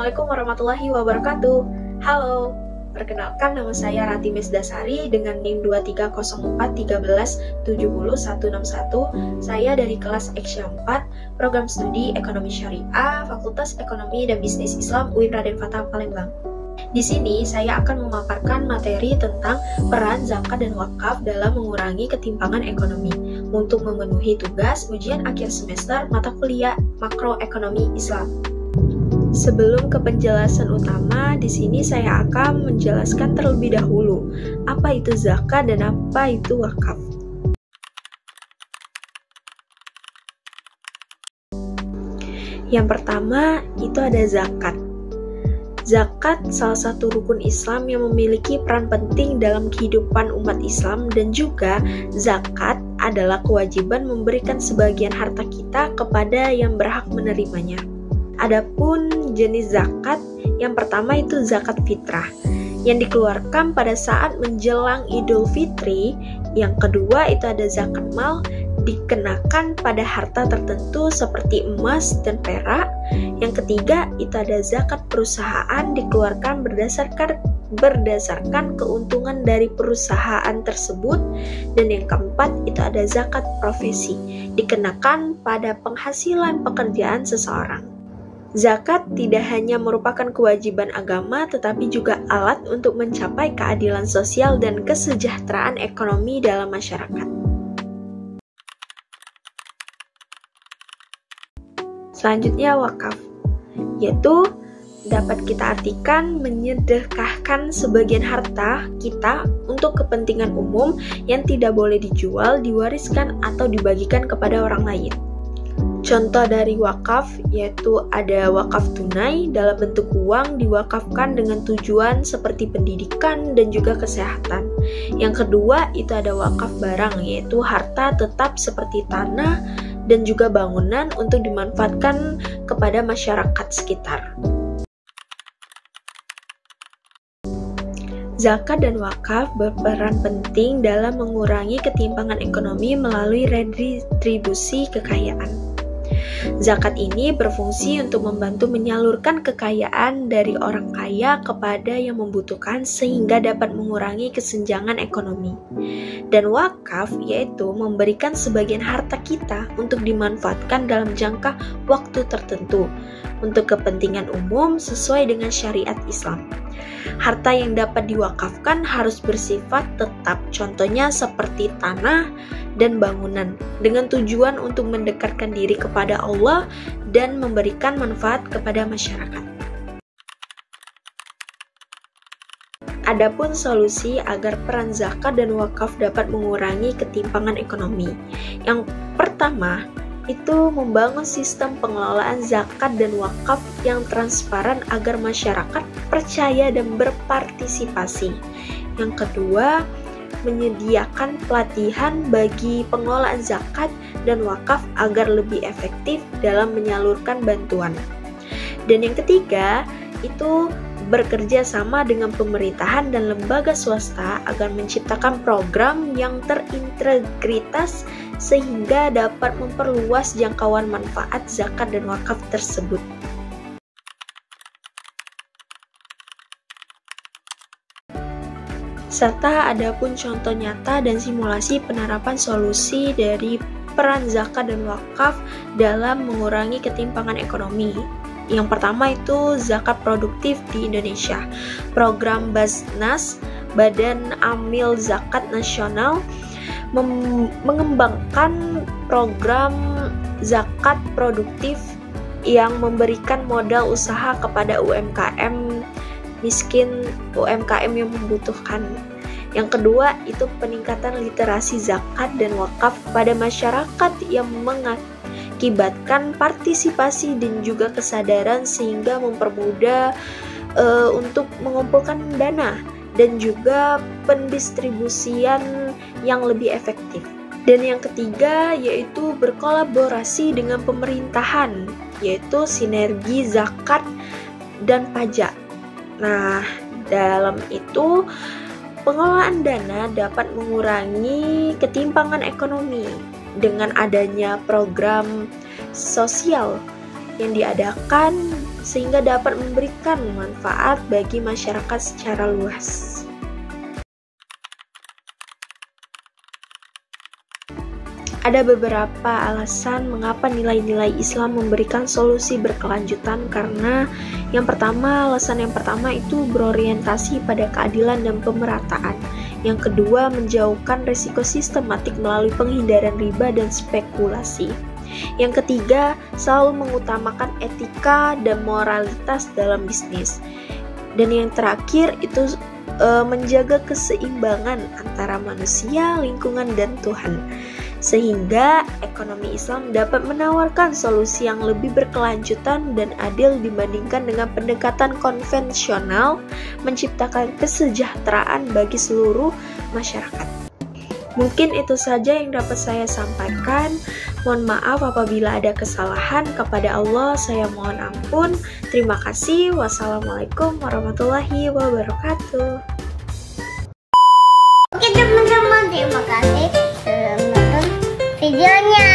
Assalamualaikum warahmatullahi wabarakatuh. Halo, perkenalkan nama saya Rati Mesdasari dengan NIM 230413706161. Saya dari kelas Eksya 4, Program Studi Ekonomi Syariah, Fakultas Ekonomi dan Bisnis Islam UIN Raden Fatah Palembang. Di sini saya akan memaparkan materi tentang peran zakat dan wakaf dalam mengurangi ketimpangan ekonomi untuk memenuhi tugas ujian akhir semester mata kuliah makroekonomi Islam. Sebelum ke penjelasan utama, di sini saya akan menjelaskan terlebih dahulu apa itu zakat dan apa itu wakaf. Yang pertama itu ada zakat. Zakat salah satu rukun Islam yang memiliki peran penting dalam kehidupan umat Islam, dan juga zakat adalah kewajiban memberikan sebagian harta kita kepada yang berhak menerimanya. Adapun jenis zakat, yang pertama itu zakat fitrah yang dikeluarkan pada saat menjelang Idul Fitri. Yang kedua itu ada zakat mal, dikenakan pada harta tertentu seperti emas dan perak. Yang ketiga itu ada zakat perusahaan, dikeluarkan berdasarkan keuntungan dari perusahaan tersebut. Dan yang keempat itu ada zakat profesi, dikenakan pada penghasilan pekerjaan seseorang. Zakat tidak hanya merupakan kewajiban agama, tetapi juga alat untuk mencapai keadilan sosial dan kesejahteraan ekonomi dalam masyarakat. Selanjutnya wakaf, yaitu dapat kita artikan menyedekahkan sebagian harta kita untuk kepentingan umum yang tidak boleh dijual, diwariskan, atau dibagikan kepada orang lain. Contoh dari wakaf yaitu ada wakaf tunai dalam bentuk uang diwakafkan dengan tujuan seperti pendidikan dan juga kesehatan. Yang kedua itu ada wakaf barang, yaitu harta tetap seperti tanah dan juga bangunan untuk dimanfaatkan kepada masyarakat sekitar. Zakat dan wakaf berperan penting dalam mengurangi ketimpangan ekonomi melalui redistribusi kekayaan. Zakat ini berfungsi untuk membantu menyalurkan kekayaan dari orang kaya kepada yang membutuhkan sehingga dapat mengurangi kesenjangan ekonomi. Dan wakaf yaitu memberikan sebagian harta kita untuk dimanfaatkan dalam jangka waktu tertentu untuk kepentingan umum sesuai dengan syariat Islam. Harta yang dapat diwakafkan harus bersifat tetap, contohnya seperti tanah dan bangunan, dengan tujuan untuk mendekatkan diri kepada Allah dan memberikan manfaat kepada masyarakat. Adapun solusi agar peran zakat dan wakaf dapat mengurangi ketimpangan ekonomi. Yang pertama, itu membangun sistem pengelolaan zakat dan wakaf yang transparan agar masyarakat percaya dan berpartisipasi. Yang kedua, menyediakan pelatihan bagi pengelolaan zakat dan wakaf agar lebih efektif dalam menyalurkan bantuan. Dan yang ketiga, itu bekerja sama dengan pemerintahan dan lembaga swasta agar menciptakan program yang terintegritas sehingga dapat memperluas jangkauan manfaat zakat dan wakaf tersebut. Serta ada pun contoh nyata dan simulasi penerapan solusi dari peran zakat dan wakaf dalam mengurangi ketimpangan ekonomi. Yang pertama itu zakat produktif di Indonesia. Program Basnas, Badan Amil Zakat Nasional, mengembangkan program zakat produktif yang memberikan modal usaha kepada UMKM miskin, UMKM yang membutuhkan. Yang kedua itu peningkatan literasi zakat dan wakaf pada masyarakat yang mengakibatkan partisipasi dan juga kesadaran sehingga mempermudah untuk mengumpulkan dana dan juga pendistribusian yang lebih efektif. Dan yang ketiga yaitu berkolaborasi dengan pemerintahan, yaitu sinergi zakat dan pajak. Nah, dalam itu pengelolaan dana dapat mengurangi ketimpangan ekonomi dengan adanya program sosial yang diadakan sehingga dapat memberikan manfaat bagi masyarakat secara luas. Ada beberapa alasan mengapa nilai-nilai Islam memberikan solusi berkelanjutan, karena alasan yang pertama itu berorientasi pada keadilan dan pemerataan. Yang kedua, menjauhkan risiko sistematik melalui penghindaran riba dan spekulasi. Yang ketiga, selalu mengutamakan etika dan moralitas dalam bisnis. Dan yang terakhir itu menjaga keseimbangan antara manusia, lingkungan, dan Tuhan, sehingga ekonomi Islam dapat menawarkan solusi yang lebih berkelanjutan dan adil dibandingkan dengan pendekatan konvensional, menciptakan kesejahteraan bagi seluruh masyarakat. Mungkin itu saja yang dapat saya sampaikan. Mohon maaf apabila ada kesalahan. Kepada Allah saya mohon ampun. Terima kasih. Wassalamualaikum warahmatullahi wabarakatuh. Oke teman-teman, terima kasih sudah menonton videonya.